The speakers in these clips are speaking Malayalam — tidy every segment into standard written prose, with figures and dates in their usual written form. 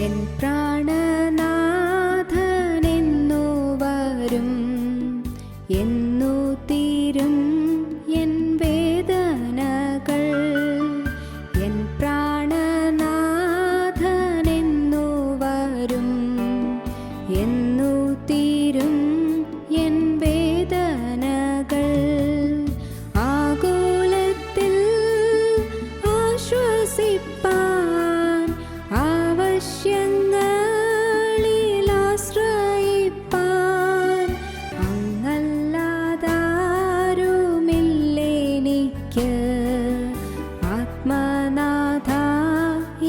എൻ പ്രാണനാഥനെന്നു വരും, എന്നു തീരും എൻ വേദനകൾ. എൻ പ്രാണനാഥനെന്നു വരും, എന്നു തീരും എൻ വേദനകൾ. ആകുലത്തിൽ ആശ്വസിപ്പാൻ, ആവശ്യങ്ങളിൽ ആശ്രയിപ്പാൻ അങ്ങല്ലാതാരുമില്ലെനിക്ക്. ആത്മനാഥ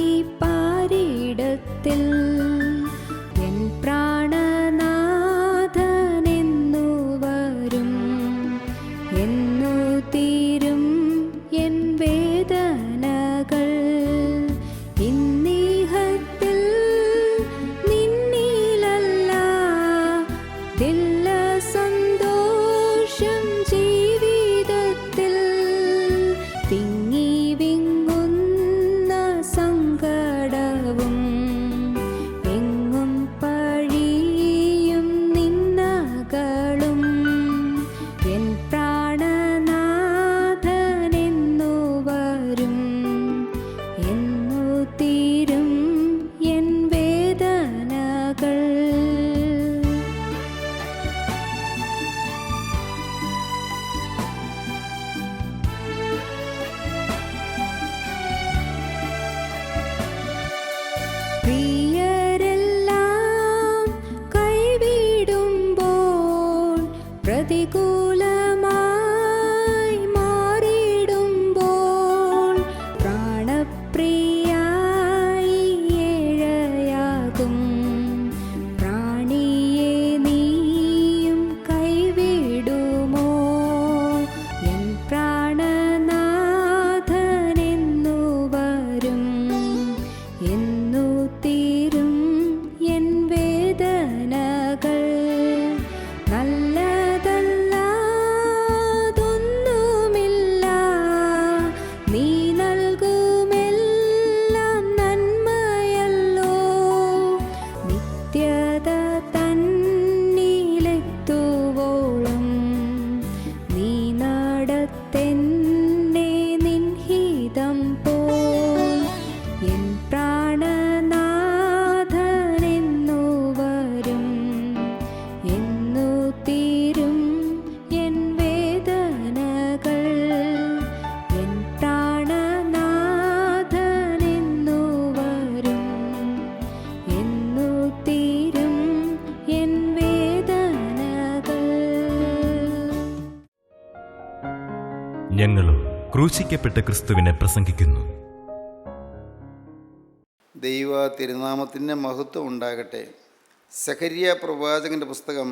ഈ പാരിടത്തിൽ എൻ പ്രാണനാഥനെന്നു വരും, എന്നു തീരും എൻ വേദനകൾ. ഇന്നീഹത്തിൽ നിന്നിലല്ല ദില്ല സന്തോഷം ജീവിതത്തിൽ. തിങ്ങി വിങ്ങുന്ന സങ്കടവും എങ്ങും പഴിയും നിന്നകളും. എൻ പ്രാണനാഥനെന്നു വരും, എന്നു തീരും എൻ വേദനകൾ. പ്രിയരെല്ലാം കൈവിടുമ്പോൾ, പ്രതികൂലമായി മാറിടുമ്പോൾ, പ്രാണപ്രിയായി ഏഴയാകും പ്രാണിയെ നീയും കൈവിടുമോ? എൻ പ്രാണനാഥനെന്നു വരും, എന്നു തീരും എൻ വേദനകൾ. നല്ലതല്ലാതൊന്നുമില്ല, നീ നൽകുമെല്ലാം നന്മയല്ലോ. നിത്യത തന്നിലെത്തുവോളം നീ നടത്തെന്നെ നിൻഹിതം പോൽ. എൻ പ്രാണനാഥനെന്നു വരും, എന്നു തീരും എൻ വേദനകൾ. എൻ പ്രാണനാഥനെന്നു വരും, എന്നു തീരും എൻ വേദനകൾ. ഞങ്ങളും ക്രൂശിക്കപ്പെട്ട ക്രിസ്തുവിനെ പ്രസംഗിക്കുന്നു. ദൈവ തിരുനാമത്തിൻ്റെ മഹത്വം ഉണ്ടാകട്ടെ. സഖരിയ പ്രവാചകൻ്റെ പുസ്തകം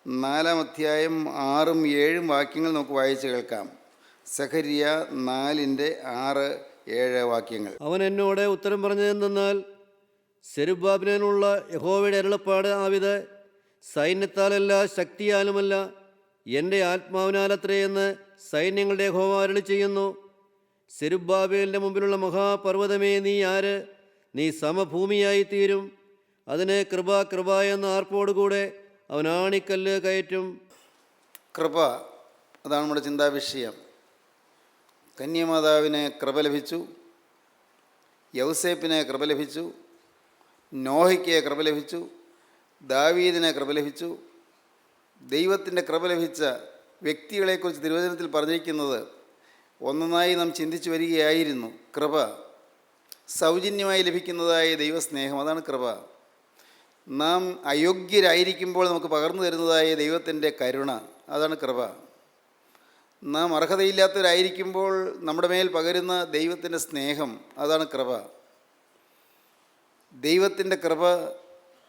4-ാം അധ്യായം 6-ഉം 7-ഉം വാക്യങ്ങൾ നമുക്ക് വായിച്ച് കേൾക്കാം. സഖരിയ 4:6-7 വാക്യങ്ങൾ. അവൻ എന്നോട് ഉത്തരം പറഞ്ഞതെന്നാൽ, സെരുബ്ബാബേലിനുള്ള യഹോവയുടെ അരുളപ്പാട് ആവിത്, സൈന്യത്താലല്ല ശക്തിയാലുമല്ല എൻ്റെ ആത്മാവിനാലത്രേ എന്ന് സൈന്യങ്ങളുടെ യഹോവ അരുളി ചെയ്യുന്നു. സെരുബ്ബാബേലിൻ്റെ മുമ്പിലുള്ള മഹാപർവ്വതമേ, നീ ആര്? നീ സമഭൂമിയായി തീരും. അതിന് കൃപ കൃപ എന്ന ആർപ്പോടുകൂടെ അവൻ ആണിക്കല്ല് കയറ്റും. കൃപ, അതാണ് നമ്മുടെ ചിന്താവിഷയം. കന്യമാതാവിന് കൃപ ലഭിച്ചു, യൗസേപ്പിന് കൃപ ലഭിച്ചു, നോഹയ്ക്ക് കൃപ ലഭിച്ചു, ദാവീദിന് കൃപ ലഭിച്ചു. ദൈവത്തിൻ്റെ കൃപ ലഭിച്ച വ്യക്തികളെക്കുറിച്ച് തിരുവചനത്തിൽ പറഞ്ഞിരിക്കുന്നത് ഒന്നൊന്നായി നാം ചിന്തിച്ചു വരികയായിരുന്നു. കൃപ, സൗജന്യമായി ലഭിക്കുന്നതായ ദൈവസ്നേഹം, അതാണ് കൃപ. നാം അയോഗ്യരായിരിക്കുമ്പോൾ നമുക്ക് പകർന്നു തരുന്നതായ ദൈവത്തിൻ്റെ കരുണ, അതാണ് കൃപ. നാം അർഹതയില്ലാത്തവരായിരിക്കുമ്പോൾ നമ്മുടെ മേൽ പകരുന്ന ദൈവത്തിൻ്റെ സ്നേഹം, അതാണ് കൃപ. ദൈവത്തിൻ്റെ കൃപ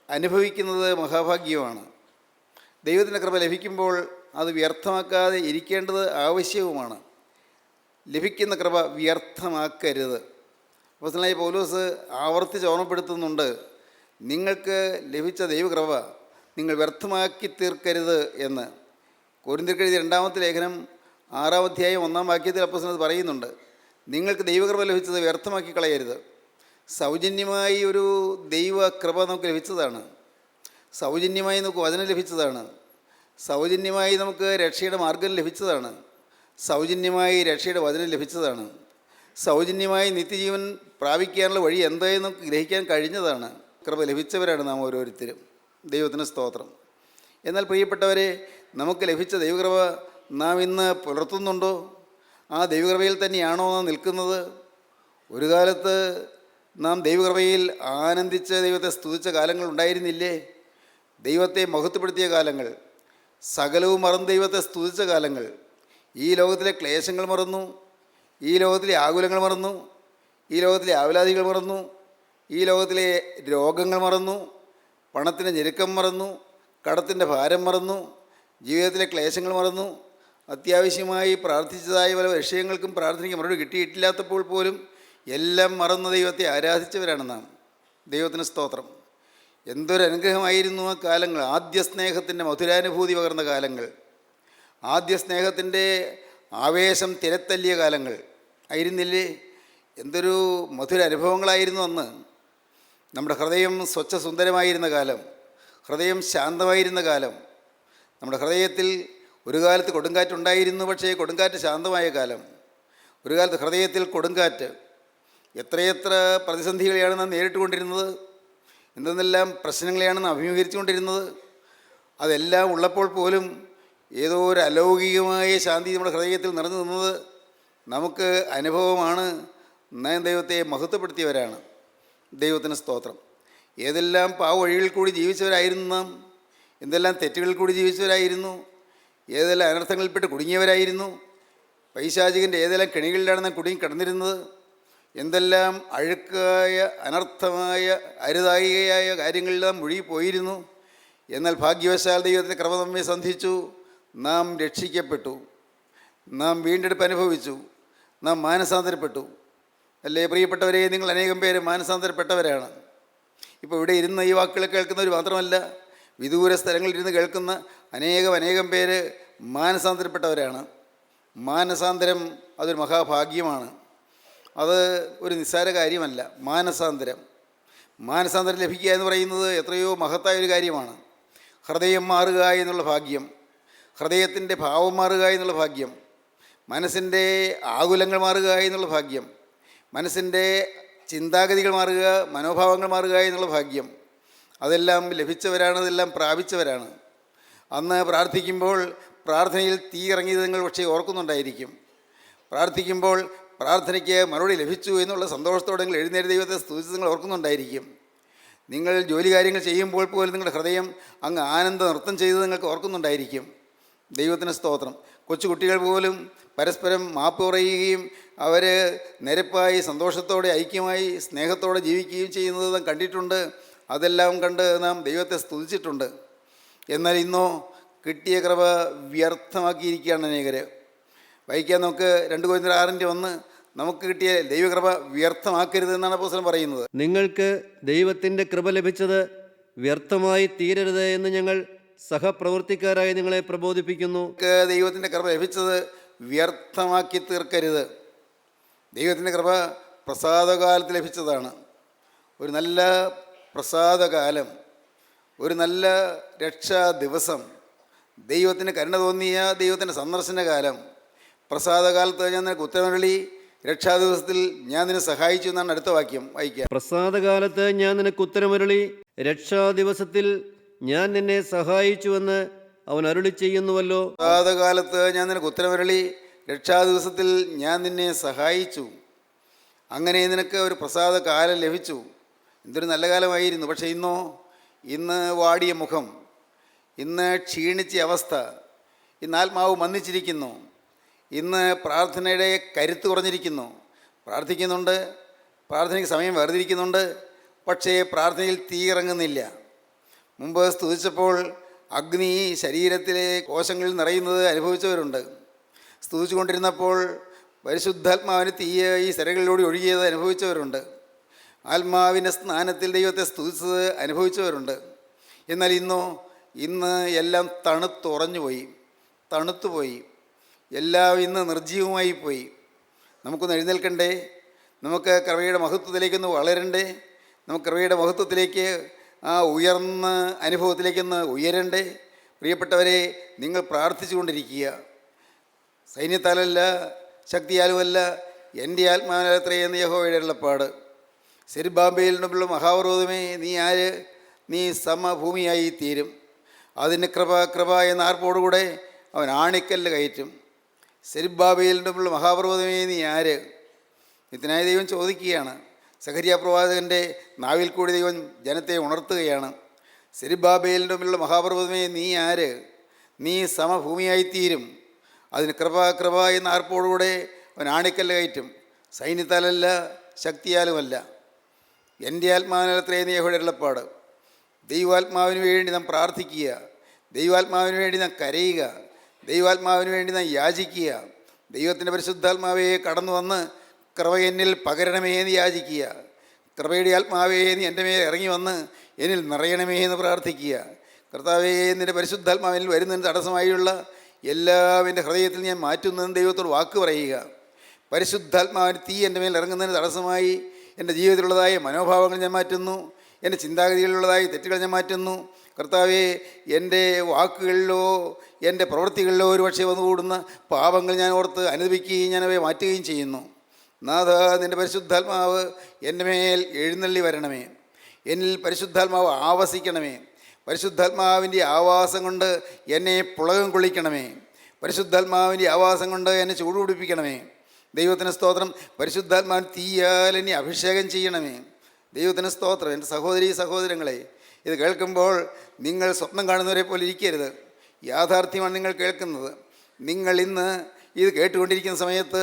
അനുഭവിക്കുന്നത് മഹാഭാഗ്യമാണ്. ദൈവത്തിൻ്റെ കൃപ ലഭിക്കുമ്പോൾ അത് വ്യർത്ഥമാക്കാതെ ഇരിക്കേണ്ടത് ആവശ്യവുമാണ്. ലഭിക്കുന്ന കൃപ വ്യർത്ഥമാക്കരുത്. അപ്പോസ്തലനായ പൗലോസ് ആവർത്തിച്ച് ഓർമ്മപ്പെടുത്തുന്നുണ്ട്, നിങ്ങൾക്ക് ലഭിച്ച ദൈവകൃപ നിങ്ങൾ വ്യർത്ഥമാക്കി തീർക്കരുത് എന്ന്. കൊരിന്ത്യർക്ക് എഴുതിയ 2-ാമത്തെ ലേഖനം 6-ാം അധ്യായം 1-ാം വാക്യത്തിൽ അപ്പോസ്തലൻ പറയുന്നുണ്ട്, നിങ്ങൾക്ക് ദൈവകൃപ ലഭിച്ചത് വ്യർത്ഥമാക്കി കളയരുത്. സൗജന്യമായി ഒരു ദൈവ കൃപ നമുക്ക് ലഭിച്ചതാണ്. സൗജന്യമായി നമുക്ക് വചനം ലഭിച്ചതാണ്. സൗജന്യമായി നമുക്ക് രക്ഷയുടെ മാർഗം ലഭിച്ചതാണ്. സൗജന്യമായി രക്ഷയുടെ വചനം ലഭിച്ചതാണ്. സൗജന്യമായി നിത്യജീവൻ പ്രാപിക്കാനുള്ള വഴി എന്തായെന്ന് നമുക്ക് ഗ്രഹിക്കാൻ കഴിഞ്ഞതാണ്. കൃപ ലഭിച്ചവരാണ് നാം ഓരോരുത്തരും. ദൈവത്തിന് സ്തോത്രം. എന്നാൽ പ്രിയപ്പെട്ടവരെ, നമുക്ക് ലഭിച്ച ദൈവകൃപ നാം ഇന്ന് പുലർത്തുന്നുണ്ടോ? ആ ദൈവകൃപയിൽ തന്നെയാണോ നാം നിൽക്കുന്നത്? ഒരു കാലത്ത് നാം ദൈവകൃപയിൽ ആനന്ദിച്ച് ദൈവത്തെ സ്തുതിച്ച കാലങ്ങൾ ഉണ്ടായിരുന്നില്ലേ? ദൈവത്തെ മഹത്വപ്പെടുത്തിയ കാലങ്ങൾ, സകലവും മറന്ന് ദൈവത്തെ സ്തുതിച്ച കാലങ്ങൾ. ഈ ലോകത്തിലെ ക്ലേശങ്ങൾ മറന്നു, ഈ ലോകത്തിലെ ആകുലങ്ങൾ മറന്നു, ഈ ലോകത്തിലെ ആവലാതികൾ മറന്നു, ഈ ലോകത്തിലെ രോഗങ്ങൾ മറന്നു, പണത്തിൻ്റെ ഞെരുക്കം മറന്നു, കടത്തിൻ്റെ ഭാരം മറന്നു, ജീവിതത്തിലെ ക്ലേശങ്ങൾ മറന്നു. അത്യാവശ്യമായി പ്രാർത്ഥിച്ചതായ പല വിഷയങ്ങൾക്കും പ്രാർത്ഥനയ്ക്ക് മറുപടി കിട്ടിയിട്ടില്ലാത്തപ്പോൾ പോലും എല്ലാം മറന്ന ദൈവത്തെ ആരാധിച്ചവരാണ് നാം. ദൈവത്തിന് സ്തോത്രം. എന്തൊരു അനുഗ്രഹമായിരുന്നു ആ കാലങ്ങൾ. ആദ്യ സ്നേഹത്തിൻ്റെ മധുരാനുഭൂതി പകർന്ന കാലങ്ങൾ, ആദ്യ സ്നേഹത്തിൻ്റെ ആവേശം തിരത്തല്ലിയ കാലങ്ങൾ ആയിരുന്നില്ലേ? എന്തൊരു മധുര അനുഭവങ്ങളായിരുന്നു അന്ന്. നമ്മുടെ ഹൃദയം സ്വച്ഛ സുന്ദരമായിരുന്ന കാലം, ഹൃദയം ശാന്തമായിരുന്ന കാലം. നമ്മുടെ ഹൃദയത്തിൽ ഒരു കാലത്ത് കൊടുങ്കാറ്റുണ്ടായിരുന്നു, പക്ഷേ കൊടുങ്കാറ്റ് ശാന്തമായ കാലം. ഒരു കാലത്ത് ഹൃദയത്തിൽ കൊടുങ്കാറ്റ്. എത്രയെത്ര പ്രതിസന്ധികളെയാണ് നാം നേരിട്ടുകൊണ്ടിരുന്നത്, എന്തെന്നെല്ലാം പ്രശ്നങ്ങളെയാണ് നാം അഭിമുഖീകരിച്ചുകൊണ്ടിരുന്നത്. അതെല്ലാം ഉള്ളപ്പോൾ പോലും ഏതോ ഒരു അലൗകികമായ ശാന്തി നമ്മുടെ ഹൃദയത്തിൽ നിറഞ്ഞു നിന്നത് നമുക്ക് അനുഭവമാണ്. നാം ദൈവത്തെ മഹത്വപ്പെടുത്തിയവരാണ്. ദൈവത്തിന് സ്തോത്രം. ഏതെല്ലാം പാവഴികളിൽ കൂടി ജീവിച്ചവരായിരുന്നു നാം, എന്തെല്ലാം തെറ്റുകളിൽ കൂടി ജീവിച്ചവരായിരുന്നു, ഏതെല്ലാം അനർത്ഥങ്ങളിൽപ്പെട്ട് കുടുങ്ങിയവരായിരുന്നു. പൈശാചികൻ്റെ ഏതെല്ലാം കെണികളിലാണ് നാം കുടുങ്ങി കിടന്നിരുന്നത്. എന്തെല്ലാം അഴുക്കായ അനർത്ഥമായ അരുതായികയായ കാര്യങ്ങളിൽ നാം മുഴുകിപ്പോയിരുന്നു. എന്നാൽ ഭാഗ്യവശാൽ ദൈവത്തിൻ്റെ കൃപ നമ്മെ സന്ധിച്ചു. നാം രക്ഷിക്കപ്പെട്ടു, നാം വീണ്ടെടുപ്പ് അനുഭവിച്ചു, നാം മാനസാന്തരപ്പെട്ടു. അല്ലേ പ്രിയപ്പെട്ടവരെ, നിങ്ങൾ അനേകം പേര് മാനസാന്തരപ്പെട്ടവരാണ്. ഇപ്പോൾ ഇവിടെ ഇരുന്ന് ഈ വാക്കുകൾ കേൾക്കുന്നവർ മാത്രമല്ല, വിദൂര സ്ഥലങ്ങളിലിരുന്ന് കേൾക്കുന്ന അനേകം പേര് മാനസാന്തരപ്പെട്ടവരാണ്. മാനസാന്തരം അതൊരു മഹാഭാഗ്യമാണ്. അത് ഒരു നിസ്സാര കാര്യമല്ല. മാനസാന്തരം ലഭിക്കുക എന്ന് പറയുന്നത് എത്രയോ മഹത്തായ ഒരു കാര്യമാണ്. ഹൃദയം മാറുക എന്നുള്ള ഭാഗ്യം, ഹൃദയത്തിൻ്റെ ഭാവം മാറുക എന്നുള്ള ഭാഗ്യം, മനസ്സിൻ്റെ ആകുലങ്ങൾ മാറുക എന്നുള്ള ഭാഗ്യം, മനസ്സിൻ്റെ ചിന്താഗതികൾ മാറുക, മനോഭാവങ്ങൾ മാറുക എന്നുള്ള ഭാഗ്യം, അതെല്ലാം ലഭിച്ചവരാണ്, അതെല്ലാം പ്രാപിച്ചവരാണ്. അന്ന് പ്രാർത്ഥിക്കുമ്പോൾ പ്രാർത്ഥനയിൽ തീ ഇറങ്ങിയത് നിങ്ങൾ പക്ഷേ ഓർക്കുന്നുണ്ടായിരിക്കും. പ്രാർത്ഥിക്കുമ്പോൾ പ്രാർത്ഥനയ്ക്ക് മറുപടി ലഭിച്ചു എന്നുള്ള സന്തോഷത്തോടെ നിങ്ങൾ എഴുന്നേറ്റ് ദൈവത്തെ സ്തുതിച്ച് നിങ്ങൾ ഓർക്കുന്നുണ്ടായിരിക്കും. നിങ്ങൾ ജോലി കാര്യങ്ങൾ ചെയ്യുമ്പോൾ പോലും നിങ്ങളുടെ ഹൃദയം അങ്ങ് ആനന്ദ നൃത്തം ചെയ്ത് നിങ്ങൾക്ക് ഓർക്കുന്നുണ്ടായിരിക്കും. ദൈവത്തിന് സ്തോത്രം. കൊച്ചുകുട്ടികൾ പോലും പരസ്പരം മാപ്പ് പറയുകയും അവർ നിരപ്പായി സന്തോഷത്തോടെ ഐക്യമായി സ്നേഹത്തോടെ ജീവിക്കുകയും ചെയ്യുന്നത് നാം കണ്ടിട്ടുണ്ട്. അതെല്ലാം കണ്ട് നാം ദൈവത്തെ സ്തുതിച്ചിട്ടുണ്ട്. എന്നാൽ ഇന്നോ കിട്ടിയ കൃപ വ്യർത്ഥമാക്കിയിരിക്കുകയാണ് അനേകർ. വായിക്കാൻ നമുക്ക് 2 കൊരിന്ത്യർ 6:1 നമുക്ക് കിട്ടിയ ദൈവകൃപ വ്യർത്ഥമാക്കരുത് എന്നാണ് അപ്പോസ്തലൻ പറയുന്നത്. നിങ്ങൾക്ക് ദൈവത്തിൻ്റെ കൃപ ലഭിച്ചത് വ്യർത്ഥമായി തീരരുത് എന്ന് ഞങ്ങൾ സഹപ്രവർത്തിക്കാരായി നിങ്ങളെ പ്രബോധിപ്പിക്കുന്നു. ദൈവത്തിൻ്റെ കൃപ ലഭിച്ചത് വ്യർത്ഥമാക്കി തീർക്കരുത്. ദൈവത്തിൻ്റെ കൃപ പ്രസാദകാലത്ത് ലഭിച്ചതാണ്. ഒരു നല്ല പ്രസാദകാലം, ഒരു നല്ല രക്ഷാ ദിവസം, ദൈവത്തിന് കരുണ തോന്നിയ ദൈവത്തിൻ്റെ സന്ദർശന കാലം. പ്രസാദകാലത്ത് ഞാൻ നിനക്ക് ഉത്തരമരുളി, രക്ഷാദിവസത്തിൽ ഞാൻ നിന്നെ സഹായിച്ചു എന്നാണ് അടുത്ത വാക്യം വായിക്കാം. പ്രസാദകാലത്ത് ഞാൻ നിനക്ക് ഉത്തരമരുളി, രക്ഷാദിവസത്തിൽ ഞാൻ നിന്നെ സഹായിച്ചുവെന്ന് അവൻ അരുളി ചെയ്യുന്നുവല്ലോ. പ്രസാദകാലത്ത് ഞാൻ നിനക്ക് ഉത്തരമരുളി, രക്ഷാദിവസത്തിൽ ഞാൻ നിന്നെ സഹായിച്ചു. അങ്ങനെ നിനക്ക് ഒരു പ്രസാദ കാലം ലഭിച്ചു. എന്തൊരു നല്ല കാലമായിരുന്നു. പക്ഷേ ഇന്ന് വാടിയ മുഖം, ഇന്ന് ക്ഷീണിച്ച അവസ്ഥ, ഇന്ന് ആത്മാവ് മന്ദിച്ചിരിക്കുന്നു. ഇന്ന് പ്രാർത്ഥനയുടെ കരുത്ത് കുറഞ്ഞിരിക്കുന്നു. പ്രാർത്ഥിക്കുന്നുണ്ട്, പ്രാർത്ഥനയ്ക്ക് സമയം വേർതിരിക്കുന്നുണ്ട്, പക്ഷേ പ്രാർത്ഥനയിൽ തീ ഇറങ്ങുന്നില്ല. മുമ്പ് സ്തുതിച്ചപ്പോൾ അഗ്നി ശരീരത്തിലെ കോശങ്ങളിൽ നിറയുന്നത് അനുഭവിച്ചവരുണ്ട്. സ്തുതിച്ചു കൊണ്ടിരുന്നപ്പോൾ പരിശുദ്ധാത്മാവിന് തീയ ഈ സ്ഥലങ്ങളിലൂടെ ഒഴുകിയത് അനുഭവിച്ചവരുണ്ട്. ആത്മാവിൻ്റെ സ്നാനത്തിൽ ദൈവത്തെ സ്തുതിച്ചത് അനുഭവിച്ചവരുണ്ട്. എന്നാൽ ഇന്ന് എല്ലാം തണുത്തുപോയി. എല്ലാം ഇന്ന് നിർജ്ജീവമായി പോയി. നമുക്കൊന്ന് എഴുന്നേൽക്കണ്ടേ? നമുക്ക് കൃപയുടെ മഹത്വത്തിലേക്കൊന്ന് വളരണ്ടേ? നമുക്ക് കൃപയുടെ മഹത്വത്തിലേക്ക് ആ ഉയർന്ന അനുഭവത്തിലേക്കൊന്ന് ഉയരണ്ടേ? പ്രിയപ്പെട്ടവരെ, നിങ്ങൾ പ്രാർത്ഥിച്ചുകൊണ്ടിരിക്കുക. സൈന്യത്താലല്ല, ശക്തിയാലുമല്ല, എൻ്റെ ആത്മാവിനത്രയെന്ന് യഹോവയുടെ അരുളപ്പാട്. സെരുബ്ബാബേലിനുള്ള മഹാപർവ്വതമേ, നീ ആര്? നീ സമഭൂമിയായി തീരും. അതിന് കൃപ കൃപ എന്ന ആർപ്പോടുകൂടെ അവൻ ആണിക്കല്ല് കയറ്റും. സെരുബ്ബാബേലിനുള്ള മഹാപർവ്വതമേ, നീ ആര്? നിത്യനായ ദൈവം ചോദിക്കുകയാണ്. സഖരിയ പ്രവാചകൻ്റെ നാവിൽ കൂടി ദൈവം ജനത്തെ ഉണർത്തുകയാണ്. സെരുബ്ബാബേലിനുള്ള മഹാപർവ്വതമേ, നീ ആര്? നീ സമഭൂമിയായിത്തീരും. അതിന് കൃപ കൃപ എന്ന ആർപ്പോടുകൂടെ അവൻ ആണിക്കല്ല് കയറ്റും. സൈന്യത്താലല്ല, ശക്തിയാലുമല്ല, എൻ്റെ ആത്മാവിനത്രയെന്ന് യഹോവയുടെ അരുളപ്പാട്. ദൈവാത്മാവിന് വേണ്ടി നാം പ്രാർത്ഥിക്കുക, ദൈവാത്മാവിന് വേണ്ടി നാം കരയുക, ദൈവാത്മാവിന് വേണ്ടി നാം യാചിക്കുക. ദൈവത്തിൻ്റെ പരിശുദ്ധാത്മാവേ കടന്നു വന്ന് കൃപ എന്നിൽ പകരണമേ എന്ന് യാചിക്കുക. കൃപയുടെ ആത്മാവേ, നീ എൻ്റെ മേൽ ഇറങ്ങി വന്ന് എന്നിൽ നിറയണമേ എന്ന് പ്രാർത്ഥിക്കുക. കർത്താവേ, നിൻ്റെ പരിശുദ്ധാത്മാവിൽ വരുന്നതിന് തടസ്സമായുള്ള എല്ലാം എൻ്റെ ഹൃദയത്തിൽ ഞാൻ മാറ്റുന്നതെന്ന് ദൈവത്തോട് വാക്ക് പറയുക. പരിശുദ്ധാത്മാവിന് തീ എൻ്റെ മേൽ ഇറങ്ങുന്നതിന് തടസ്സമായി എൻ്റെ ജീവിതത്തിലുള്ളതായ മനോഭാവങ്ങൾ ഞാൻ മാറ്റുന്നു, എൻ്റെ ചിന്താഗതികളിലുള്ളതായ തെറ്റുകൾ ഞാൻ മാറ്റുന്നു. കർത്താവേ, എൻ്റെ വാക്കുകളിലോ എൻ്റെ പ്രവൃത്തികളിലോ ഒരുപക്ഷെ വന്നുകൂടുന്ന പാപങ്ങൾ ഞാൻ ഓർത്ത് അനുദപിക്കുകയും ഞാൻ അവയെ മാറ്റുകയും ചെയ്യുന്നു. നാഥ, നിൻ്റെ പരിശുദ്ധാത്മാവ് എൻ്റെ മേൽ എഴുന്നള്ളി വരണമേ. എന്നിൽ പരിശുദ്ധാത്മാവ് ആവസിക്കണമേ. പരിശുദ്ധാത്മാവിൻ്റെ ആവാസം കൊണ്ട് എന്നെ പുളകം കൊള്ളിക്കണമേ. പരിശുദ്ധാത്മാവിൻ്റെ ആവാസം കൊണ്ട് എന്നെ ചൂടുപിടിപ്പിക്കണമേ. ദൈവത്തിന് സ്തോത്രം. പരിശുദ്ധാത്മാവിൻ തീയാൽ എന്നെ അഭിഷേകം ചെയ്യണമേ. ദൈവത്തിന് സ്തോത്രം. എൻ്റെ സഹോദരീ സഹോദരങ്ങളെ, ഇത് കേൾക്കുമ്പോൾ നിങ്ങൾ സ്വപ്നം കാണുന്നവരെ പോലെ ഇരിക്കരുത്. യാഥാർത്ഥ്യമാണ് നിങ്ങൾ കേൾക്കുന്നത്. നിങ്ങൾ ഇന്ന് ഇത് കേട്ടുകൊണ്ടിരിക്കുന്ന സമയത്ത്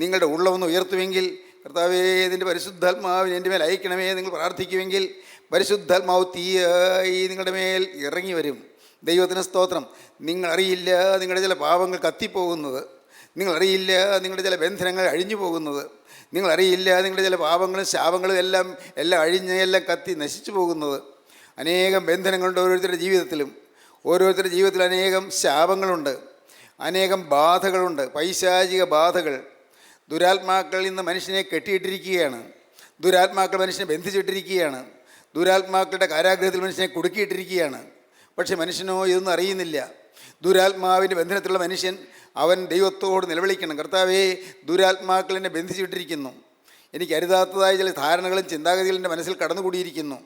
നിങ്ങളുടെ ഉള്ളമൊന്ന് ഉയർത്തുമെങ്കിൽ, കർത്താവേ, ഇതിൻ്റെ പരിശുദ്ധാത്മാവിന് എൻ്റെ മേൽ അയക്കണമേ നിങ്ങൾ പ്രാർത്ഥിക്കുമെങ്കിൽ, പരിശുദ്ധാത്മാവ് തീയായി നിങ്ങളുടെ മേൽ ഇറങ്ങി വരും. ദൈവത്തിന് സ്തോത്രം. നിങ്ങളറിയില്ല നിങ്ങളുടെ ചില പാപങ്ങൾ കത്തിപ്പോകുന്നത്, നിങ്ങളറിയില്ല നിങ്ങളുടെ ചില ബന്ധനങ്ങൾ അഴിഞ്ഞു പോകുന്നത്, നിങ്ങളറിയില്ല നിങ്ങളുടെ ചില പാപങ്ങളും ശാപങ്ങളും എല്ലാം അഴിഞ്ഞ് എല്ലാം കത്തി നശിച്ചു പോകുന്നത്. അനേകം ബന്ധനങ്ങളുണ്ട് ഓരോരുത്തരുടെ ജീവിതത്തിലും. ഓരോരുത്തരുടെ ജീവിതത്തിൽ അനേകം ശാപങ്ങളുണ്ട്, അനേകം ബാധകളുണ്ട്, പൈശാചിക ബാധകൾ. ദുരാത്മാക്കൾ ഇന്ന് മനുഷ്യനെ കെട്ടിയിട്ടിരിക്കുകയാണ്. ദുരാത്മാക്കൾ മനുഷ്യനെ ബന്ധിച്ചിട്ടിരിക്കുകയാണ്. ദുരാത്മാക്കളുടെ കാരാഗ്രഹത്തിൽ മനുഷ്യനെ കുടുക്കിയിട്ടിരിക്കുകയാണ്. പക്ഷേ മനുഷ്യനോ ഇതൊന്നും അറിയുന്നില്ല. ദുരാത്മാവിൻ്റെ ബന്ധനത്തിലുള്ള മനുഷ്യൻ അവൻ ദൈവത്തോട് നിലവിളിക്കണം. കർത്താവേ, ദുരാത്മാക്കൾ എന്നെ ബന്ധിച്ചിട്ടിരിക്കുന്നു. എനിക്ക് അരുതാത്തതായ ചില ധാരണകളും ചിന്താഗതികളും എൻ്റെ മനസ്സിൽ കടന്നുകൂടിയിരിക്കുന്നു.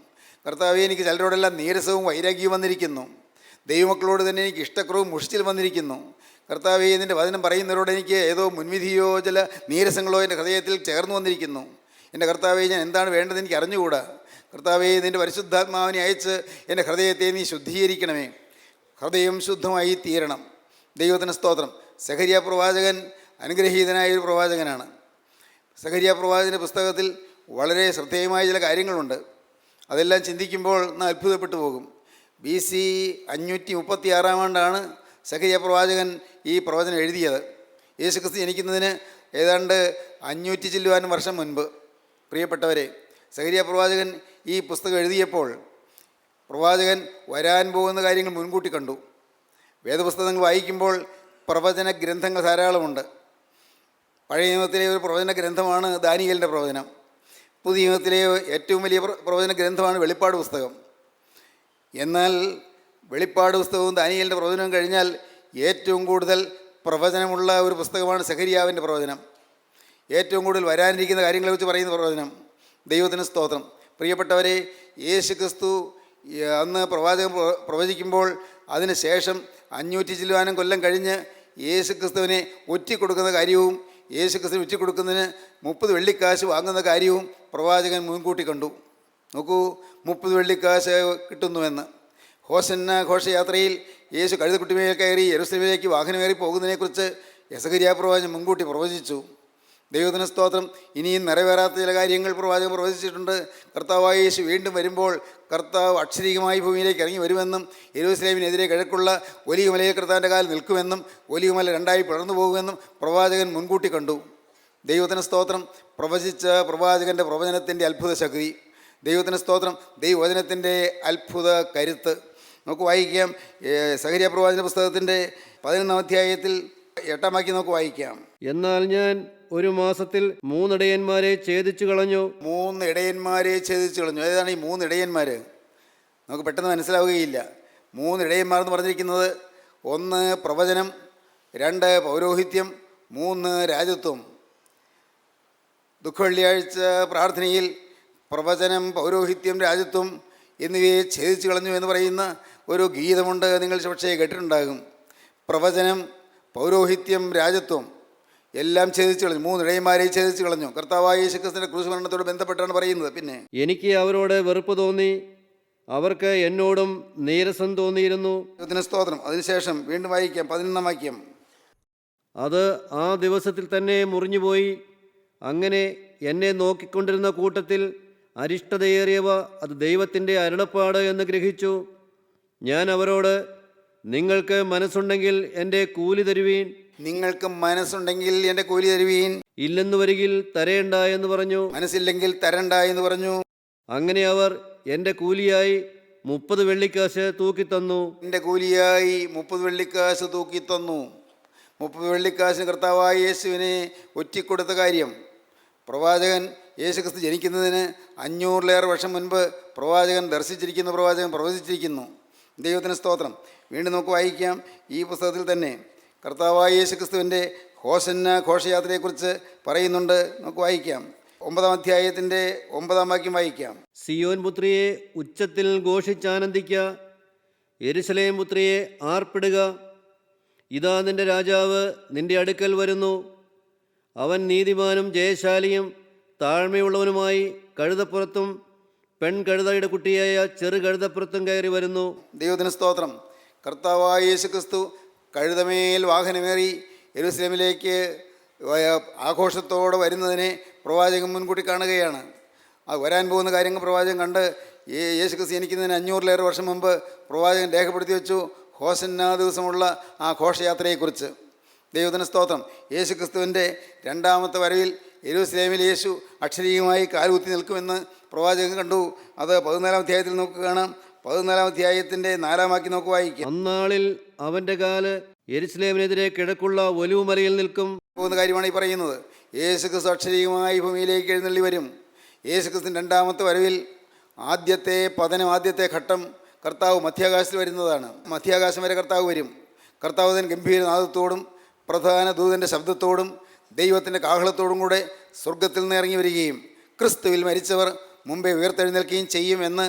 കർത്താവേ, എനിക്ക് ചിലരോടെല്ലാം നീരസവും വൈരാഗ്യവും വന്നിരിക്കുന്നു. ദൈവമക്കളോട് തന്നെ എനിക്ക് ഇഷ്ടക്കുറവും മുഷിച്ചിൽ വന്നിരിക്കുന്നു. കർത്താവേ, നിൻ്റെ വചനം പറയുന്നവരോട് എനിക്ക് ഏതോ മുൻവിധിയോ ചില നീരസങ്ങളോ എൻ്റെ ഹൃദയത്തിൽ ചേർന്ന് വന്നിരിക്കുന്നു. എൻ്റെ കർത്താവേ, ഞാൻ എന്താണ് വേണ്ടത് എനിക്ക് അറിഞ്ഞുകൂടാ. കർത്താവേ, നിൻ്റെ പരിശുദ്ധാത്മാവിനെ അയച്ച് എൻ്റെ ഹൃദയത്തെ നീ ശുദ്ധീകരിക്കണമേ. ഹൃദയം ശുദ്ധമായി തീരണം. ദൈവത്തിന് സ്തോത്രം. സഖരിയ പ്രവാചകൻ അനുഗ്രഹീതനായ ഒരു പ്രവാചകനാണ്. സഖരിയ പ്രവാചകൻ്റെ പുസ്തകത്തിൽ വളരെ ശ്രദ്ധേയമായ ചില കാര്യങ്ങളുണ്ട്. അതെല്ലാം ചിന്തിക്കുമ്പോൾ നാം അത്ഭുതപ്പെട്ടു പോകും. BC 536 ആണ്ടാണ് സഖരിയ പ്രവാചകൻ ഈ പ്രവചനം എഴുതിയത്. യേശുക്രിസ്തു ജനിക്കുന്നതിന് ഏതാണ്ട് 500 ചില്ലുവാനും വർഷം മുൻപ്. പ്രിയപ്പെട്ടവരെ, സഖരിയ പ്രവാചകൻ ഈ പുസ്തകം എഴുതിയപ്പോൾ പ്രവാചകൻ വരാൻ പോകുന്ന കാര്യങ്ങൾ മുൻകൂട്ടി കണ്ടു. വേദപുസ്തകങ്ങൾ വായിക്കുമ്പോൾ പ്രവചന ഗ്രന്ഥങ്ങൾ ധാരാളമുണ്ട്. പഴയ നിയമത്തിലെ ഒരു പ്രവചന ഗ്രന്ഥമാണ് ദാനിയേലിൻ്റെ പ്രവചനം. പുതിയ നിയമത്തിലെ ഏറ്റവും വലിയ പ്രവചന ഗ്രന്ഥമാണ് വെളിപ്പാട് പുസ്തകം. എന്നാൽ വെളിപ്പാട് പുസ്തകവും ദാനിയേലിൻ്റെ പ്രവചനവും കഴിഞ്ഞാൽ ഏറ്റവും കൂടുതൽ പ്രവചനമുള്ള ഒരു പുസ്തകമാണ് സഖരിയാവിൻ്റെ പ്രവചനം. ഏറ്റവും കൂടുതൽ വരാനിരിക്കുന്ന കാര്യങ്ങളെക്കുറിച്ച് പറയുന്ന പ്രവചനം. ദൈവത്തിന് സ്തോത്രം. പ്രിയപ്പെട്ടവരെ, യേശു ക്രിസ്തു അന്ന് പ്രവാചകൻ പ്രവചിക്കുമ്പോൾ അതിന് ശേഷം 500 ചില്ലുവാനും കൊല്ലം കഴിഞ്ഞ് യേശു ക്രിസ്തുവിനെ ഒറ്റിക്കൊടുക്കുന്ന കാര്യവും യേശു ക്രിസ്തുവിന് ഒറ്റിക്കൊടുക്കുന്നതിന് 30 വെള്ളിക്കാശ് വാങ്ങുന്ന കാര്യവും പ്രവാചകൻ മുൻകൂട്ടി കണ്ടു. നോക്കൂ, 30 വെള്ളിക്കാശ് കിട്ടുന്നുവെന്ന്. ഹോസന്ന ഘോഷയാത്രയിൽ യേശു കഴുതക്കുട്ടിമേൽ കയറി യെരൂശലേമിലേക്ക് വാഹനമേറി പോകുന്നതിനെക്കുറിച്ച് സഖരിയാ പ്രവാചകൻ മുൻകൂട്ടി പ്രവചിച്ചു. ദൈവത്തിന് സ്തോത്രം. ഇനിയും നിറവേറാത്ത ചില കാര്യങ്ങൾ പ്രവാചകൻ പ്രവചിച്ചിട്ടുണ്ട്. കർത്താവായ യേശു വീണ്ടും വരുമ്പോൾ കർത്താവ് അക്ഷരീകമായി ഭൂമിയിലേക്ക് ഇറങ്ങി വരുമെന്നും യെരൂശലേമിനെതിരെ കിഴക്കുള്ള ഒലിവ് മലയിൽ കർത്താവിൻ്റെ കാലിൽ നിൽക്കുമെന്നും ഒലിവ് മല 2 പിളർന്നു പോകുമെന്നും പ്രവാചകൻ മുൻകൂട്ടി കണ്ടു. ദൈവത്തിന് സ്തോത്രം. പ്രവചിച്ച പ്രവാചകൻ്റെ പ്രവചനത്തിൻ്റെ അത്ഭുത ശക്തി. ദൈവത്തിന് സ്തോത്രം. ദൈവവചനത്തിൻ്റെ അത്ഭുത കരുത്ത് നമുക്ക് വായിക്കാം. സഖരിയ പ്രവാചന പുസ്തകത്തിൻ്റെ 11-ാം അധ്യായത്തിൽ 8-ാം വാക്യം നമുക്ക് വായിക്കാം. എന്നാൽ ഞാൻ ഒരു മാസത്തിൽ 3 ഇടയന്മാരെ ഛേദിച്ചു കളഞ്ഞു. 3 ഇടയന്മാരെ ഛേദിച്ചു കളഞ്ഞു. ഏതാണ് ഈ 3 ഇടയന്മാർ? നമുക്ക് പെട്ടെന്ന് മനസ്സിലാവുകയില്ല. 3 ഇടയന്മാർ എന്ന് പറഞ്ഞിരിക്കുന്നത് 1 പ്രവചനം, 2 പൗരോഹിത്യം, 3 രാജത്വം. ദുഃഖവെള്ളിയാഴ്ച പ്രാർത്ഥനയിൽ പ്രവചനം, പൗരോഹിത്യം, രാജത്വം എന്നിവയെ ഛേദിച്ചു കളഞ്ഞു എന്ന് പറയുന്ന ഒരു ഗീതമുണ്ട്. നിങ്ങൾ പക്ഷേ കേട്ടിട്ടുണ്ടാകും. പ്രവചനം, പൗരോഹിത്യം, രാജത്വം എല്ലാം ഛേദിച്ചു കളഞ്ഞു. 3 ഇടയന്മാരെ ഛേദിച്ചു കളഞ്ഞു. കർത്താവായ യേശുക്രിസ്തുവിന്റെ ക്രൂശ് മരണത്തോട് ബന്ധപ്പെട്ടാണ് പറയുന്നത്. പിന്നെ എനിക്ക് അവരോട് വെറുപ്പ് തോന്നി, അവർക്ക് എന്നോടും നീരസം തോന്നിയിരുന്നു. ദൈവത്തിന് സ്തോത്രം. അതിനുശേഷം വീണ്ടും വായിക്കാം 11-ാം വാക്യം. അത് ആ ദിവസത്തിൽ തന്നെ മുറിഞ്ഞുപോയി. അങ്ങനെ എന്നെ നോക്കിക്കൊണ്ടിരുന്ന കൂട്ടത്തിൽ അരിഷ്ടതയേറിയവ അത് ദൈവത്തിൻ്റെ അരുളപ്പാട് എന്ന് ഗ്രഹിച്ചു. ഞാൻ അവരോട്, നിങ്ങൾക്ക് മനസ്സുണ്ടെങ്കിൽ എൻ്റെ കൂലി തരുവീൻ. നിങ്ങൾക്ക് മനസ്സുണ്ടെങ്കിൽ എൻ്റെ കൂലി തരുവീൻ. ഇല്ലെന്നു വരികിൽ തരേണ്ട എന്ന് പറഞ്ഞു. മനസ്സില്ലെങ്കിൽ തരണ്ട എന്ന് പറഞ്ഞു. അങ്ങനെ അവർ എൻ്റെ കൂലിയായി 30 വെള്ളിക്കാശ് തൂക്കിത്തന്നു. എൻ്റെ കൂലിയായി 30 വെള്ളിക്കാശ് തൂക്കി തന്നു. 30 വെള്ളിക്കാശിന് കർത്താവായ യേശുവിനെ ഒറ്റിക്കൊടുത്ത കാര്യം, പ്രവാചകൻ യേശുക്രിസ്തു ജനിക്കുന്നതിന് 500-ലേറെ വർഷം മുൻപ് പ്രവാചകൻ ദർശിച്ചിരിക്കുന്നു, പ്രവാചകൻ പ്രവചിച്ചിരിക്കുന്നു. ദൈവത്തിന് സ്തോത്രം. വീണ്ടും നമുക്ക് വായിക്കാം. ഈ പുസ്തകത്തിൽ തന്നെ കർത്താവായ യേശുക്രിസ്തുവിൻ്റെ ഹോസന്ന ഘോഷയാത്രയെക്കുറിച്ച് പറയുന്നുണ്ട്. നമുക്ക് വായിക്കാം. 9-ാം അധ്യായത്തിൻ്റെ 9-ാം വാക്യം വായിക്കാം. സിയോൻ പുത്രിയെ ഉച്ചത്തിൽ ഘോഷിച്ചാനന്ദിക്ക, യെരുശലേം പുത്രിയെ ആർപ്പിടുക. ഇതാ നിന്റെ രാജാവ് നിന്റെ അടുക്കൽ വരുന്നു. അവൻ നീതിമാനും ജയശാലിയും താഴ്മയുള്ളവനുമായി കഴുതപ്പുറത്തും പെൺകഴുതയുടെ കുട്ടിയായ ചെറു കഴുതപ്പുറത്തും കയറി വരുന്നു. ദൈവത്തിന് സ്തോത്രം. കർത്താവായ യേശുക്രിസ്തു കഴുതമേൽ വാഹനമേറി യെരൂശലേമിലേക്ക് ആഘോഷത്തോടെ വരുന്നതിനെ പ്രവാചകൻ മുൻകൂട്ടി കാണുകയാണ്. അത് വരാൻ പോകുന്ന കാര്യങ്ങൾ പ്രവാചകൻ കണ്ട് യേശുക്രിസ്തു ജനിക്കുന്നതിന് 500-ലേറെ വർഷം മുമ്പ് പ്രവാചകൻ രേഖപ്പെടുത്തി വെച്ചു ഹോസന്ന ദിവസമുള്ള ആ ഘോഷയാത്രയെക്കുറിച്ച്. ദൈവത്തിന് സ്തോത്രം. യേശുക്രിസ്തുവിൻ്റെ 2ാമത്തെ വരവിൽ യെരൂശലേമിൽ യേശു അക്ഷരീയമായി കാലുകുത്തി നിൽക്കുമെന്ന് പ്രവാചകൻ കണ്ടു. അത് 14-ാം അധ്യായത്തിൽ നമുക്ക് കാണാം. 14-ാം അധ്യായത്തിൻ്റെ 4-ാം വാക്യം നമുക്ക് വായിക്കാം. അന്നാളിൽ അവൻ്റെ കാല് യെരുശലേമിനെതിരെ കിഴക്കുള്ള ഒലിവുമലയിൽ നിൽക്കും. പോകുന്ന കാര്യമാണ് ഈ പറയുന്നത്. യേശുക്രിസ്തു അക്ഷരീയമായി ഭൂമിയിലേക്ക് എഴുന്നള്ളി വരും. യേശുക്രിസ്തുവിൻ്റെ 2ാമത്തെ വരവിൽ ആദ്യത്തെ പതനം, ആദ്യത്തെ ഘട്ടം കർത്താവ് മധ്യാകാശത്തിൽ വരുന്നതാണ്. മധ്യാകാശം വരെ കർത്താവ് വരും. കർത്താവ് തന്നെ ഗംഭീരനാദത്തോടും പ്രധാന ദൂതൻ്റെ ശബ്ദത്തോടും ദൈവത്തിൻ്റെ കാഹളത്തോടും കൂടെ സ്വർഗത്തിൽ നിന്ന് ഇറങ്ങി വരികയും ക്രിസ്തുവിൽ മരിച്ചവർ മുമ്പേ ഉയർത്തെഴുന്നേൽക്കുകയും ചെയ്യും എന്ന്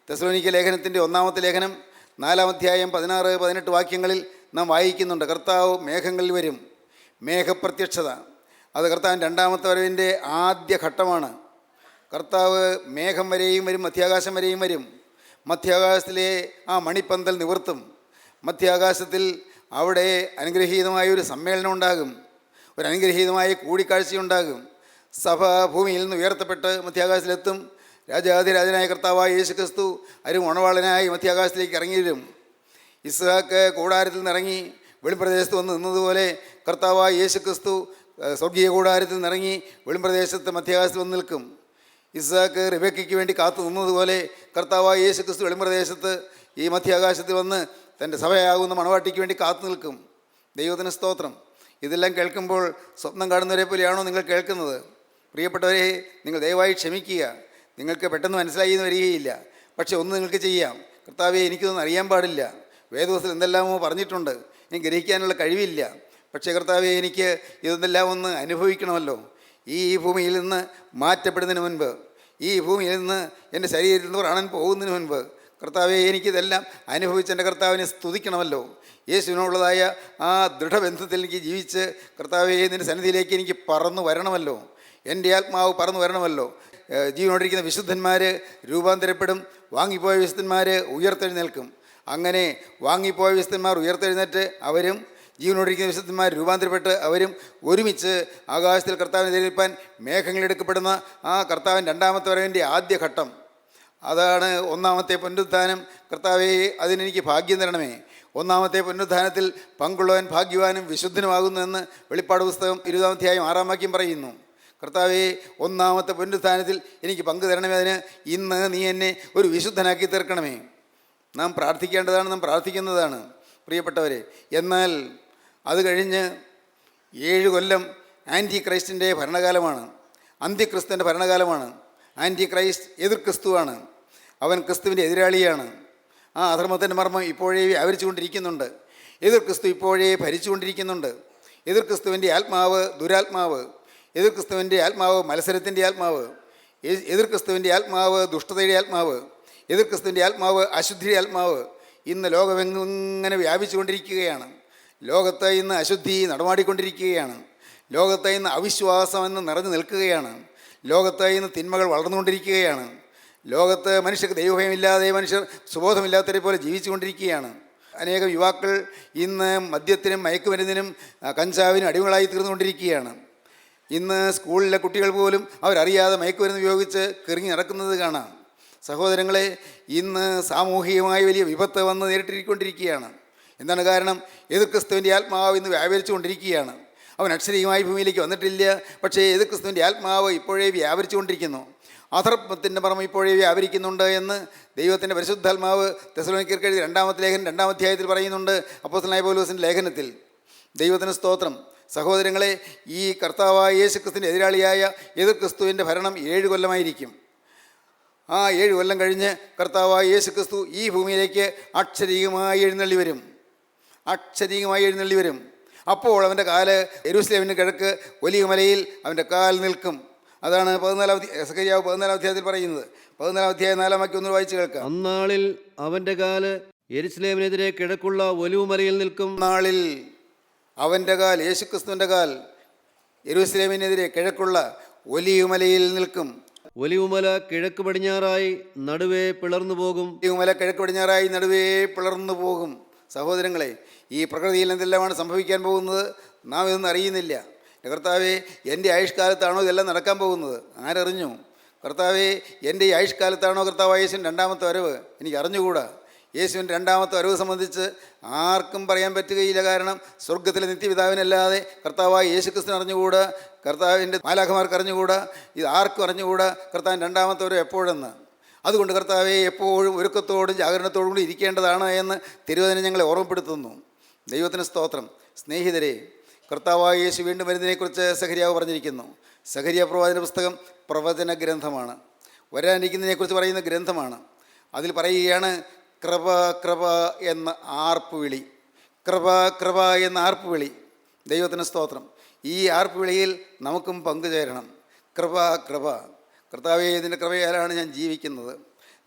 തെസ്സലോനിക്ക ലേഖനത്തിൻ്റെ 1-ാമത്തെ ലേഖനം 4-ാം അധ്യായം 16-18 വാക്യങ്ങളിൽ നാം വായിക്കുന്നുണ്ട്. കർത്താവ് മേഘങ്ങളിൽ വരും. മേഘപ്രത്യക്ഷത അത് കർത്താവിൻ്റെ 2ാമത്തെ വരവിൻ്റെ ആദ്യ ഘട്ടമാണ്. കർത്താവ് മേഘം വരെയും വരും, മധ്യാകാശം വരെയും വരും. മധ്യാകാശത്തിലെ ആ മണിപ്പന്തൽ നിവർത്തും. മധ്യാകാശത്തിൽ അവിടെ അനുഗ്രഹീതമായൊരു സമ്മേളനം ഉണ്ടാകും, ഒരു അനുഗ്രഹീതമായ കൂടിക്കാഴ്ചയുണ്ടാകും. സഭ ഭൂമിയിൽ നിന്ന് ഉയർത്തപ്പെട്ട് മധ്യാകാശത്തിലെത്തും. രാജാധിരാജനായ കർത്താവായ യേശുക്രിസ്തു ഉണവാളനായി മധ്യാകാശത്തിലേക്ക് ഇറങ്ങി വരും. ഇസ്ഹാക്ക് കൂടാരത്തിൽ നിന്നിറങ്ങി വെളിമ്പ്രദേശത്ത് വന്ന് നിന്നതുപോലെ കർത്താവായ യേശുക്രിസ്തു സ്വർഗീയ കൂടാരത്തിൽ നിന്നിറങ്ങി വെളിമ്പ്രദേശത്ത് മധ്യാകാശത്ത് വന്ന് നിൽക്കും. ഇസ്ഹാക്ക് റിബെക്കയ്ക്ക് വേണ്ടി കാത്തു നിന്നതുപോലെ കർത്താവായ യേശുക്രിസ്തു വെളിമ്പ്രദേശത്ത് ഈ മധ്യാകാശത്തിൽ വന്ന് തൻ്റെ സഭയാകുന്ന മണവാട്ടിക്ക് വേണ്ടി കാത്തു നിൽക്കും. ദൈവത്തിന് സ്തോത്രം. ഇതെല്ലാം കേൾക്കുമ്പോൾ സ്വപ്നം കാണുന്നവരെ പോലെയാണോ നിങ്ങൾ കേൾക്കുന്നത്? പ്രിയപ്പെട്ടവരെ, നിങ്ങൾ ദയവായി ക്ഷമിക്കുക. നിങ്ങൾക്ക് പെട്ടെന്ന് മനസ്സിലായി എന്ന് വരികയില്ല. പക്ഷെ ഒന്ന് നിങ്ങൾക്ക് ചെയ്യാം. കർത്താവെ, എനിക്കിതൊന്നും അറിയാൻ പാടില്ല, വേദപുസ്തകത്തിൽ എന്തെല്ലാമോ പറഞ്ഞിട്ടുണ്ട്, എനിക്ക് ഗ്രഹിക്കാനുള്ള കഴിവില്ല. പക്ഷേ കർത്താവെ, എനിക്ക് ഇതെല്ലാം ഒന്ന് അനുഭവിക്കണമല്ലോ. ഈ ഭൂമിയിൽ നിന്ന് മാറ്റപ്പെടുന്നതിന് മുൻപ്, ഈ ഭൂമിയിൽ നിന്ന് എൻ്റെ ശരീരത്തിൽ നിന്ന് പ്രാണൻ പോകുന്നതിന് മുൻപ് കർത്താവെ, എനിക്കിതെല്ലാം അനുഭവിച്ച് എൻ്റെ കർത്താവിനെ സ്തുതിക്കണമല്ലോ. യേശുവിനുള്ളതായ ആ ദൃഢബന്ധത്തിൽ എനിക്ക് ജീവിച്ച് കർത്താവെ, നിൻ്റെ സന്നിധിയിലേക്ക് എനിക്ക് പറന്നു വരണമല്ലോ. എൻ്റെ ആത്മാവ് പറന്നു വരണമല്ലോ. ജീവനോടിരിക്കുന്ന വിശുദ്ധന്മാർ രൂപാന്തരപ്പെടും, വാങ്ങിപ്പോയ വിശുദ്ധന്മാർ ഉയർത്തെഴുന്നേൽക്കും. അങ്ങനെ വാങ്ങിപ്പോയ വിശുദ്ധന്മാർ ഉയർത്തെഴുന്നേറ്റ് അവരും ജീവനോടിരിക്കുന്ന വിശുദ്ധന്മാർ രൂപാന്തരപ്പെട്ട് അവരും ഒരുമിച്ച് ആകാശത്തിൽ കർത്താവിനെ എതിരേൽപ്പാൻ മേഘങ്ങളെടുക്കപ്പെടുന്ന ആ കർത്താവിൻ്റെ 2ാമത്തെ വരവിൻ്റെ ആദ്യ ഘട്ടം. അതാണ് 1-ാമത്തെ പുനരുത്ഥാനം. കർത്താവേ, അതിനെനിക്ക് ഭാഗ്യം തരണമേ. 1-ാമത്തെ പുനരുത്ഥാനത്തിൽ പങ്കുള്ളവൻ ഭാഗ്യവാനും വിശുദ്ധനുമാകുന്നു എന്ന് വെളിപ്പാട് പുസ്തകം 20-ാം അധ്യായം 6-ാം വാക്യം പറയുന്നു. കർത്താവേ, 1-ാമത്തെ പുനരുത്ഥാനത്തിൽ എനിക്ക് പങ്കു തരണമേ. അതിന് ഇന്ന് നീ എന്നെ ഒരു വിശുദ്ധനാക്കി തീർക്കണമേ. നാം പ്രാർത്ഥിക്കേണ്ടതാണ്, നാം പ്രാർത്ഥിക്കുന്നതാണ് പ്രിയപ്പെട്ടവരെ. എന്നാൽ അത് കഴിഞ്ഞ് 7 കൊല്ലം ആൻറ്റി ക്രൈസ്റ്റിൻ്റെ ഭരണകാലമാണ്, അന്ത്യക്രിസ്തുവിൻ്റെ ഭരണകാലമാണ്. ആൻറ്റി ക്രൈസ്റ്റ് എതിർ ക്രിസ്തുവാണ്, അവൻ ക്രിസ്തുവിൻ്റെ എതിരാളിയാണ്. ആ അധർമ്മത്തിൻ്റെ മർമ്മം ഇപ്പോഴേ വ്യാപരിച്ചുകൊണ്ടിരിക്കുന്നുണ്ട്. എതിർ ക്രിസ്തു ഇപ്പോഴേ ഭരിച്ചുകൊണ്ടിരിക്കുന്നുണ്ട്. എതിർ ക്രിസ്തുവിൻ്റെ ആത്മാവ് ദുരാത്മാവ്, എതിർ ക്രിസ്തുവിൻ്റെ ആത്മാവ് മത്സരത്തിൻ്റെ ആത്മാവ്, എതിർ ക്രിസ്തുവിൻ്റെ ആത്മാവ് ദുഷ്ടതയുടെ ആത്മാവ്, എതിർ ക്രിസ്തുവിൻ്റെ ആത്മാവ് അശുദ്ധിയുടെ ആത്മാവ് ഇന്ന് ലോകമെങ്ങനെ വ്യാപിച്ചുകൊണ്ടിരിക്കുകയാണ്. ലോകത്ത് ഇന്ന് അശുദ്ധി നടമാടിക്കൊണ്ടിരിക്കുകയാണ്. ലോകത്ത് ഇന്ന് അവിശ്വാസം എന്ന് നിറഞ്ഞു നിൽക്കുകയാണ്. ലോകത്ത് ഇന്ന് തിന്മകൾ വളർന്നുകൊണ്ടിരിക്കുകയാണ്. ലോകത്ത് മനുഷ്യർക്ക് ദൈവഭയമില്ലാതെ മനുഷ്യർ സുബോധമില്ലാത്തവരെ പോലെ ജീവിച്ചുകൊണ്ടിരിക്കുകയാണ്. അനേകം യുവാക്കൾ ഇന്ന് മദ്യത്തിനും മയക്കുമരുന്നിനും കഞ്ചാവിനും അടിമകളായി തീർന്നുകൊണ്ടിരിക്കുകയാണ്. ഇന്ന് സ്കൂളിലെ കുട്ടികൾ പോലും അവരറിയാതെ മയക്കുമരുന്ന് ഉപയോഗിച്ച് കിറങ്ങി നടക്കുന്നത് കാണാം. സഹോദരങ്ങളെ, ഇന്ന് സാമൂഹികമായി വലിയ വിപത്ത് വന്ന് നേരിട്ടിരിക്കൊണ്ടിരിക്കുകയാണ്. എന്താണ് കാരണം? എതിർ ക്രിസ്തുവിൻ്റെ ആത്മാവ് ഇന്ന് വ്യാപരിച്ചു കൊണ്ടിരിക്കുകയാണ്. അവൻ അക്ഷരീയമായി ഭൂമിയിലേക്ക് വന്നിട്ടില്ല, പക്ഷേ എതിർ ക്രിസ്തുവിൻ്റെ ആത്മാവ് ഇപ്പോഴേ വ്യാപരിച്ചു കൊണ്ടിരിക്കുന്നു. അധർമ്മത്തിൻ്റെ മർമ്മം ഇപ്പോഴേ വ്യാപരിക്കുന്നുണ്ട് എന്ന് ദൈവത്തിൻ്റെ പരിശുദ്ധാത്മാവ് തെസ്സലോനിക്കർക്ക് എഴുതിയ 2-ാമത്തെ ലേഖനം 2-ാം അധ്യായത്തിൽ പറയുന്നുണ്ട്. അപ്പോസ്തലനായ പൗലോസിൻ്റെ ലേഖനത്തിൽ. ദൈവത്തിന് സ്തോത്രം. സഹോദരങ്ങളെ, ഈ കർത്താവായ യേശു ക്രിസ്തുവിൻ്റെ എതിരാളിയായ എതിർ ക്രിസ്തുവിൻ്റെ ഭരണം 7 കൊല്ലമായിരിക്കും. ആ 7 കൊല്ലം കഴിഞ്ഞ് കർത്താവായ യേശു ക്രിസ്തു ഈ ഭൂമിയിലേക്ക് അക്ഷരീകമായി എഴുന്നള്ളി വരും. അക്ഷരീകമായി എഴുന്നള്ളി വരും. അപ്പോൾ അവൻ്റെ കാല് യെരൂശലേമിന് കിഴക്ക് ഒലിവ് മലയിൽ അവൻ്റെ കാൽ നിൽക്കും. അതാണ് 14-ാം അധ്യായത്തിൽ പറയുന്നത്. 14-ാം അധ്യായം 4-ാം വാക്യം ഒന്ന് വായിച്ച് കേൾക്കാം. അന്നാളിൽ അവൻ്റെ കാല് യെരൂശലേമിനെതിരെ കിഴക്കുള്ള ഒലിവ് മലയിൽ നിൽക്കും. നാളിൽ അവൻ്റെ കാൽ, യേശുക്രിസ്തുവിൻ്റെ കാൽ യെരൂശലേമിനെതിരെ കിഴക്കുള്ള ഒലിവ് മലയിൽ നിൽക്കും. ഒലിവുമല കിഴക്ക് പടിഞ്ഞാറായി നടുവേ പിളർന്നു പോകും. ഒലിവ് മല കിഴക്ക് പടിഞ്ഞാറായി നടുവേ പിളർന്നു പോകും. സഹോദരങ്ങളെ, ഈ പ്രകൃതിയിൽ എന്തെല്ലാമാണ് സംഭവിക്കാൻ പോകുന്നത് നാം ഇതൊന്നും അറിയുന്നില്ല. കർത്താവേ, എൻ്റെ ആയുഷ്കാലത്താണോ ഇതെല്ലാം നടക്കാൻ പോകുന്നത്? ആരറിഞ്ഞു? കർത്താവേ, എൻ്റെ ഈ ആയുഷ്കാലത്താണോ കർത്താവ് യേശുവിൻ്റെ 2-ാമത്തെ വരവ്? എനിക്ക് അറിഞ്ഞുകൂടാ. യേശുവിൻ്റെ 2-ാമത്തെ വരവ് സംബന്ധിച്ച് ആർക്കും പറയാൻ പറ്റുകയില്ല. കാരണം സ്വർഗത്തിലെ നിത്യപിതാവിനല്ലാതെ കർത്താവായ യേശു ക്രിസ്തുവിന് അറിഞ്ഞുകൂടാ, കർത്താവിൻ്റെ മാലാഖമാർക്ക് അറിഞ്ഞുകൂടാ, ഇത് ആർക്കും അറിഞ്ഞുകൂടാ കർത്താവിൻ്റെ 2-ാമത്തെ വരവ് എപ്പോഴെന്ന്. അതുകൊണ്ട് കർത്താവെ എപ്പോഴും ഒരുക്കത്തോടും ജാഗരണത്തോടും കൂടി ഇരിക്കേണ്ടതാണ് എന്ന് തിരുവചനം ഞങ്ങളെ ഓർമ്മപ്പെടുത്തുന്നു. ദൈവത്തിന് സ്തോത്രം. സ്നേഹിതരെ, കർത്താവായ യേശു വീണ്ടും വരുന്നതിനെക്കുറിച്ച് സഖരിയാവ് പറഞ്ഞിരിക്കുന്നു. സഖരിയ പ്രവാചന പുസ്തകം പ്രവചന ഗ്രന്ഥമാണ്, വരാനിരിക്കുന്നതിനെക്കുറിച്ച് പറയുന്ന ഗ്രന്ഥമാണ്. അതിൽ പറയുകയാണ്, കൃപ കൃപ എന്ന ആർപ്പുവിളി, കൃപ കൃപ എന്ന ആർപ്പുവിളി. ദൈവത്തിന് സ്തോത്രം. ഈ ആർപ്പുവിളിയിൽ നമുക്കും പങ്കുചേരണം. കൃപ കൃപ. കർത്താവേ, നിൻ്റെ കൃപയാലാണ് ഞാൻ ജീവിക്കുന്നത്.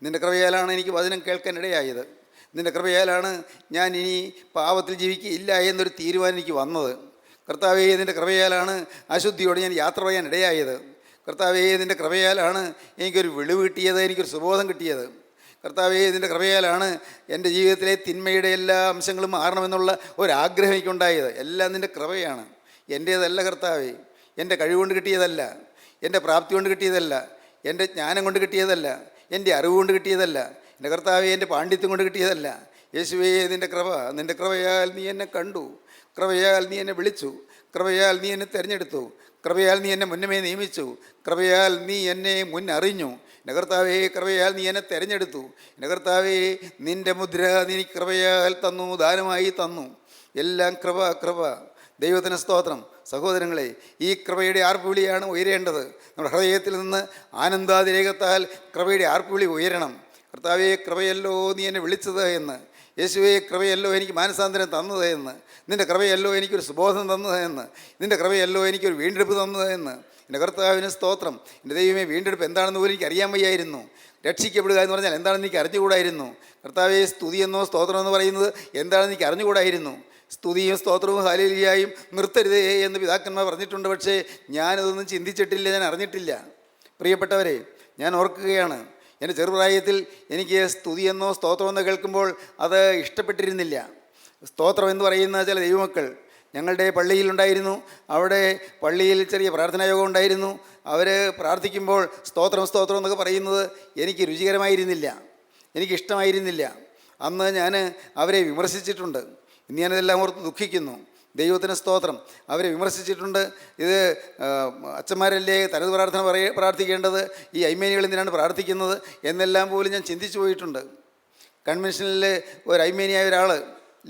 നിൻ്റെ കൃപയാലാണ് എനിക്ക് വചനം കേൾക്കാൻ ഇടയായത്. നിൻ്റെ കൃപയാലാണ് ഞാൻ ഇനി പാപത്തിൽ ജീവിക്കുകയില്ല എന്നൊരു തീരുമാനം എനിക്ക് വന്നത്. കർത്താവേ, നിൻ്റെ കൃപയാലാണ് അശുദ്ധിയോട് ഞാൻ യാത്ര ചെയ്യാൻ ഇടയായത്. കർത്താവേ, നിൻ്റെ കൃപയാലാണ് എനിക്കൊരു വെളിവ് കിട്ടിയത്, എനിക്കൊരു സുബോധം കിട്ടിയത്. കർത്താവേ, നിൻ്റെ കൃപയാലാണ് എൻ്റെ ജീവിതത്തിലെ തിന്മയുടെ എല്ലാ അംശങ്ങളും മാറണമെന്നുള്ള ഒരാഗ്രഹം എനിക്കുണ്ടായത്. എല്ലാം നിൻ്റെ കൃപയാണ്, എൻ്റേതല്ല കർത്താവേ. എൻ്റെ കഴിവുകൊണ്ട് കിട്ടിയതല്ല, എൻ്റെ പ്രാപ്തി കൊണ്ട് കിട്ടിയതല്ല, എൻ്റെ ജ്ഞാനം കൊണ്ട് കിട്ടിയതല്ല, എൻ്റെ അറിവ് കൊണ്ട് കിട്ടിയതല്ല, എൻ്റെ കർത്താവേ എൻ്റെ പാണ്ഡിത്യം കൊണ്ട് കിട്ടിയതല്ല. യേശുവേ, നിൻ്റെ കൃപ, നിൻ്റെ കൃപയാൽ നീ എന്നെ കണ്ടു, കൃപയാൽ നീ എന്നെ വിളിച്ചു, കൃപയാൽ നീ എന്നെ തിരഞ്ഞെടുത്തു, കൃപയാൽ നീ എന്നെ മുന്നമേ നിയമിച്ചു, കൃപയാൽ നീ എന്നെ മുന്നറിഞ്ഞു. എൻ്റെ കർത്താവേ, കൃപയാൽ നീ എന്നെ തിരഞ്ഞെടുത്തു. എൻ്റെ കർത്താവേ, നിൻ്റെ മുദ്ര നീ കൃപയാൽ തന്നു, ദാനമായി തന്നു. എല്ലാം കൃപ കൃപ. ദൈവത്തിന് സ്തോത്രം. സഹോദരങ്ങളെ, ഈ കൃപയുടെ ആർപ്പുവിളിയാണ് ഉയരേണ്ടത്. നമ്മുടെ ഹൃദയത്തിൽ നിന്ന് ആനന്ദാതിരേകത്താൽ കൃപയുടെ ആർപ്പുവിളി ഉയരണം. കർത്താവേ, കൃപയല്ലോ നീ എന്നെ വിളിച്ചത് എന്ന്. യേശുവേ, കൃപയല്ലോ എനിക്ക് മാനസാന്തരം തന്നത് എന്ന്. നിൻ്റെ കൃപയല്ലോ എനിക്കൊരു സുബോധം തന്നത് എന്ന്. നിൻ്റെ കൃപയല്ലോ എനിക്കൊരു വീണ്ടെടുപ്പ് തന്നത് എന്ന്. എൻ്റെ കർത്താവിന് സ്തോത്രം. എൻ്റെ ദൈവമേ, വീണ്ടെടുപ്പ് എന്താണെന്ന് പോലും എനിക്ക് അറിയാൻ വയ്യായിരുന്നു. രക്ഷിക്കപ്പെടുക എന്ന് പറഞ്ഞാൽ എന്താണെന്ന് എനിക്ക് അറിഞ്ഞുകൂടായിരുന്നു. കർത്താവേ, സ്തുതിയെന്നോ സ്തോത്രം എന്ന് പറയുന്നത് എന്താണെന്ന് എനിക്ക് അറിഞ്ഞുകൂടായിരുന്നു. സ്തുതിയും സ്തോത്രവും ഹല്ലേലൂയയും നിർത്തരുതേ എന്ന് പിതാക്കന്മാർ പറഞ്ഞിട്ടുണ്ട്. പക്ഷേ ഞാനതൊന്നും ചിന്തിച്ചിട്ടില്ല, ഞാൻ അറിഞ്ഞിട്ടില്ല. പ്രിയപ്പെട്ടവരെ, ഞാൻ ഓർക്കുകയാണ്, എൻ്റെ ചെറുപ്രായത്തിൽ എനിക്ക് സ്തുതിയെന്നോ സ്തോത്രമെന്നോ കേൾക്കുമ്പോൾ അത് ഇഷ്ടപ്പെട്ടിരുന്നില്ല. സ്തോത്രം എന്ന് പറയുന്ന ചില ദൈവമക്കൾ ഞങ്ങളുടെ പള്ളിയിലുണ്ടായിരുന്നു. അവിടെ പള്ളിയിൽ ചെറിയ പ്രാർത്ഥനായോഗം ഉണ്ടായിരുന്നു. അവർ പ്രാർത്ഥിക്കുമ്പോൾ സ്തോത്രം സ്തോത്രം എന്നൊക്കെ പറയുന്നത് എനിക്ക് രുചികരമായിരുന്നില്ല, എനിക്കിഷ്ടമായിരുന്നില്ല. അന്ന് ഞാൻ അവരെ വിമർശിച്ചിട്ടുണ്ട്. ഇന്ന് ഞാനിതെല്ലാം ഓർത്ത് ദുഃഖിക്കുന്നു. ദൈവത്തിന് സ്തോത്രം. അവരെ വിമർശിച്ചിട്ടുണ്ട്. ഇത് അച്ഛന്മാരല്ലേ തനത് പ്രാർത്ഥന പ്രാർത്ഥിക്കേണ്ടത്, ഈ ഐമേനികൾ എന്തിനാണ് പ്രാർത്ഥിക്കുന്നത് എന്നെല്ലാം പോലും ഞാൻ ചിന്തിച്ചു പോയിട്ടുണ്ട്. കൺവെൻഷനിൽ ഒരു ഐമേനിയായ ഒരാൾ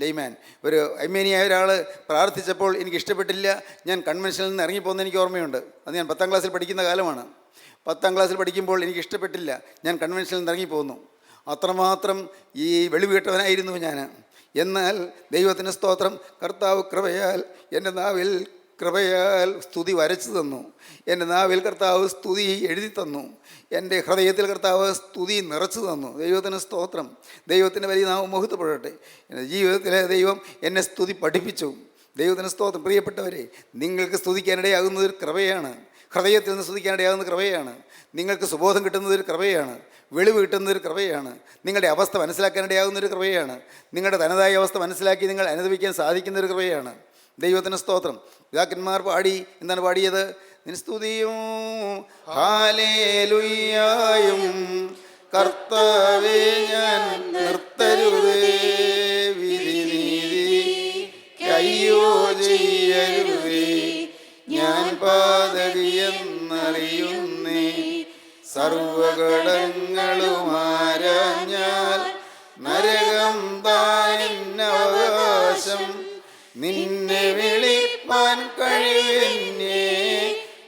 ലെയ്മാൻ. ഒരു അയ്മേനിയായ ഒരാൾ പ്രാർത്ഥിച്ചപ്പോൾ എനിക്ക് ഇഷ്ടപ്പെട്ടില്ല, ഞാൻ കൺവെൻഷനിൽ നിന്ന് ഇറങ്ങിപ്പോകുന്ന എനിക്ക് ഓർമ്മയുണ്ട്. അത് ഞാൻ 10ാം ക്ലാസ്സിൽ പഠിക്കുന്ന കാലമാണ്. 10ാം ക്ലാസ്സിൽ പഠിക്കുമ്പോൾ എനിക്ക് ഇഷ്ടപ്പെട്ടില്ല, ഞാൻ കൺവെൻഷനിൽ നിന്ന് ഇറങ്ങിപ്പോന്നു. അത്രമാത്രം ഈ വെളിവ് കേട്ടവനായിരുന്നു ഞാൻ. എന്നാൽ ദൈവത്തിന് സ്തോത്രം, കർത്താവ് കൃപയാൽ എൻ്റെ നാവിൽ കൃപയാൽ സ്തുതി വരച്ചു തന്നു. എൻ്റെ നാവിൽ കർത്താവ് സ്തുതി എഴുതി തന്നു. എൻ്റെ ഹൃദയത്തിൽ കർത്താവ് സ്തുതി നിറച്ചു തന്നു. ദൈവത്തിന് സ്തോത്രം. ദൈവത്തിൻ്റെ വലിയ നാമം മഹത്വപ്പെടട്ടെ. എൻ്റെ ജീവിതത്തിലെ ദൈവം എന്നെ സ്തുതി പഠിപ്പിച്ചു. ദൈവത്തിന് സ്തോത്രം. പ്രിയപ്പെട്ടവരെ, നിങ്ങൾക്ക് സ്തുതിക്കാനിടയാകുന്നത് ഒരു കൃപയാണ്. ഹൃദയത്തിൽ നിന്ന് സ്തുതിക്കാനിടയാകുന്ന കൃപയാണ്. നിങ്ങൾക്ക് സുബോധം കിട്ടുന്നതൊരു കൃപയാണ്. വെളിവ് കിട്ടുന്നതൊരു കൃപയാണ്. നിങ്ങളുടെ അവസ്ഥ മനസ്സിലാക്കാനിടയാകുന്നൊരു കൃപയാണ്. നിങ്ങളുടെ തനതായ അവസ്ഥ മനസ്സിലാക്കി നിങ്ങൾ അനുഭവിക്കാൻ സാധിക്കുന്നൊരു കൃപയാണ്. ദൈവത്തിന് സ്തോത്രം. പിതാക്കന്മാർ പാടി, എന്താണ് പാടിയത്? നിൻ സ്തുതിയും ഹല്ലേലൂയായും കർത്താവേ ഞാൻ നിർത്തരുതേ, വിധി നീതി അയ്യോ ചെയ്യരുതേ, ഞാൻ പാതകിയെന്നറിയുന്നേ, സർവകടങ്ങളുമാരാഞ്ഞാൽ നരകം താനിന്നവകാശം, നിന്നെ വിളിപ്പാൻ കഴിവെന്നേ,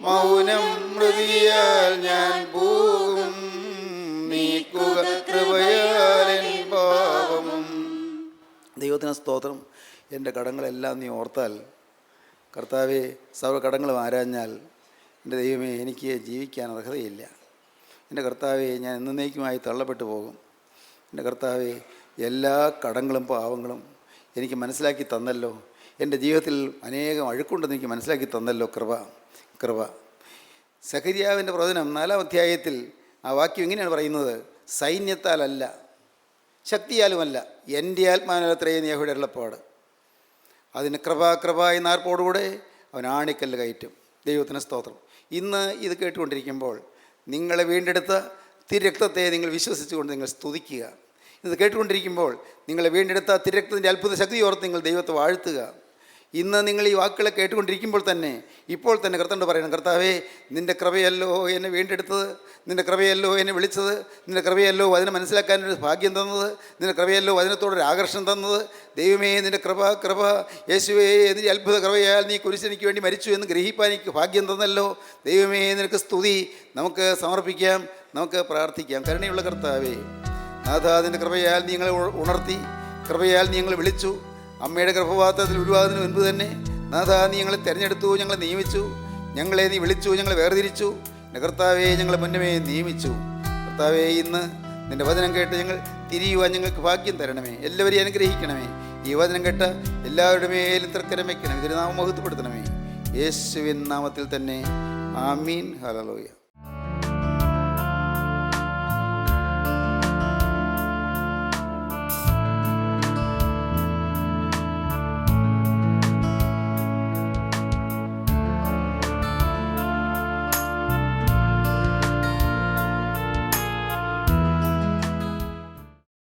മൗനം മൃതിയാൽ ഞാൻ പോകും, നീക്കുക കൃപയാൽ പാപം. ദൈവത്തിന് സ്തോത്രം. എൻ്റെ കടങ്ങളെല്ലാം നീ ഓർത്താൽ, കർത്താവെ, സർവ്വ കടങ്ങളും ആരാഞ്ഞാൽ, എൻ്റെ ദൈവമേ, എനിക്ക് ജീവിക്കാൻ അർഹതയില്ല. എൻ്റെ കർത്താവെ, ഞാൻ എന്നേക്കുമായി തള്ളപ്പെട്ടു പോകും. എൻ്റെ കർത്താവെ, എല്ലാ കടങ്ങളും പാവങ്ങളും എനിക്ക് മനസ്സിലാക്കി തന്നല്ലോ. എൻ്റെ ജീവിതത്തിൽ അനേകം അഴുക്കുണ്ടെന്ന് എനിക്ക് മനസ്സിലാക്കി തന്നല്ലോ. കൃപ. സഖരിയാവിൻ്റെ പ്രവചനം 4ാം അധ്യായത്തിൽ ആ വാക്യം ഇങ്ങനെയാണ് പറയുന്നത്: സൈന്യത്താലല്ല, ശക്തിയാലുമല്ല, എൻ്റെ ആത്മാവിനത്രയും യഹോവയുടെ അരുളപ്പാട്. അതിന് കൃപ എന്ന ആർപ്പോടുകൂടെ അവൻ ആണിക്കല്ല് കയറ്റും. ദൈവത്തിന് സ്തോത്രം. ഇന്ന് ഇത് കേട്ടുകൊണ്ടിരിക്കുമ്പോൾ നിങ്ങളെ വീണ്ടെടുത്ത തിരക്തത്തെ നിങ്ങൾ വിശ്വസിച്ചുകൊണ്ട് നിങ്ങൾ സ്തുതിക്കുക. ഇത് കേട്ടുകൊണ്ടിരിക്കുമ്പോൾ നിങ്ങളെ വീണ്ടെടുത്ത തിരക്തത്തിൻ്റെ അത്ഭുത ശക്തി ഓർത്ത് നിങ്ങൾ ദൈവത്തെ വാഴ്ത്തുക. ഇന്ന് നിങ്ങൾ ഈ വാക്കുകളെ കേട്ടുകൊണ്ടിരിക്കുമ്പോൾ തന്നെ, ഇപ്പോൾ തന്നെ കർത്താവിനോട് പറയണം: കർത്താവേ, നിൻ്റെ കൃപയല്ലോ എന്നെ വീണ്ടെടുത്തത്, നിൻ്റെ കൃപയല്ലോ എന്നെ വിളിച്ചത്, നിൻ്റെ കൃപയല്ലോ അതിനെ മനസ്സിലാക്കാനൊരു ഭാഗ്യം തന്നത്, നിൻ്റെ കൃപയല്ലോ അതിനത്തോടൊരു ആകർഷണം തന്നത്. ദൈവമേ, നിൻ്റെ കൃപ യേശുവേ, നിൻ്റെ അത്ഭുത കൃപയാൽ നീ കുരിശെനിക്ക് വേണ്ടി മരിച്ചു എന്ന് ഗ്രഹിപ്പാൻ എനിക്ക് ഭാഗ്യം തന്നല്ലോ. ദൈവമേ, നിനക്ക് സ്തുതി. നമുക്ക് സമർപ്പിക്കാം, നമുക്ക് പ്രാർത്ഥിക്കാം. കരുണയുള്ള കർത്താവേ, നാഥാ, നിൻ്റെ കൃപയാൽ നീ ഞങ്ങളെ ഉണർത്തി, കൃപയാൽ നീ ഞങ്ങളെ വിളിച്ചു. അമ്മയുടെ ഗർഭപാത്രത്തിൽ ഉരുവാകുന്നതിന് മുൻപ് തന്നെ നാഥാ, നീ ഞങ്ങളെ തിരഞ്ഞെടുത്തു, ഞങ്ങളെ നിയമിച്ചു, ഞങ്ങളെ നീ വിളിച്ചു, ഞങ്ങളെ വേർതിരിച്ചു. എൻ്റെ കർത്താവേ, ഞങ്ങളെ മുന്നമേ നിയമിച്ചു. കർത്താവേ, ഇന്ന് നിൻ്റെ വചനം കേട്ട് ഞങ്ങൾ തിരിയുവാൻ ഞങ്ങൾക്ക് ഭാഗ്യം തരണമേ. എല്ലാവരെയും അനുഗ്രഹിക്കണമേ. ഈ വചനം കേട്ട എല്ലാവരുടെ മേലും തൃക്കരം വയ്ക്കണമേ. ഇതിന് നാമം മഹത്വപ്പെടുത്തണമേ. യേശുവിൻ നാമത്തിൽ തന്നെ. ആമീൻ. ഹല്ലേലൂയ.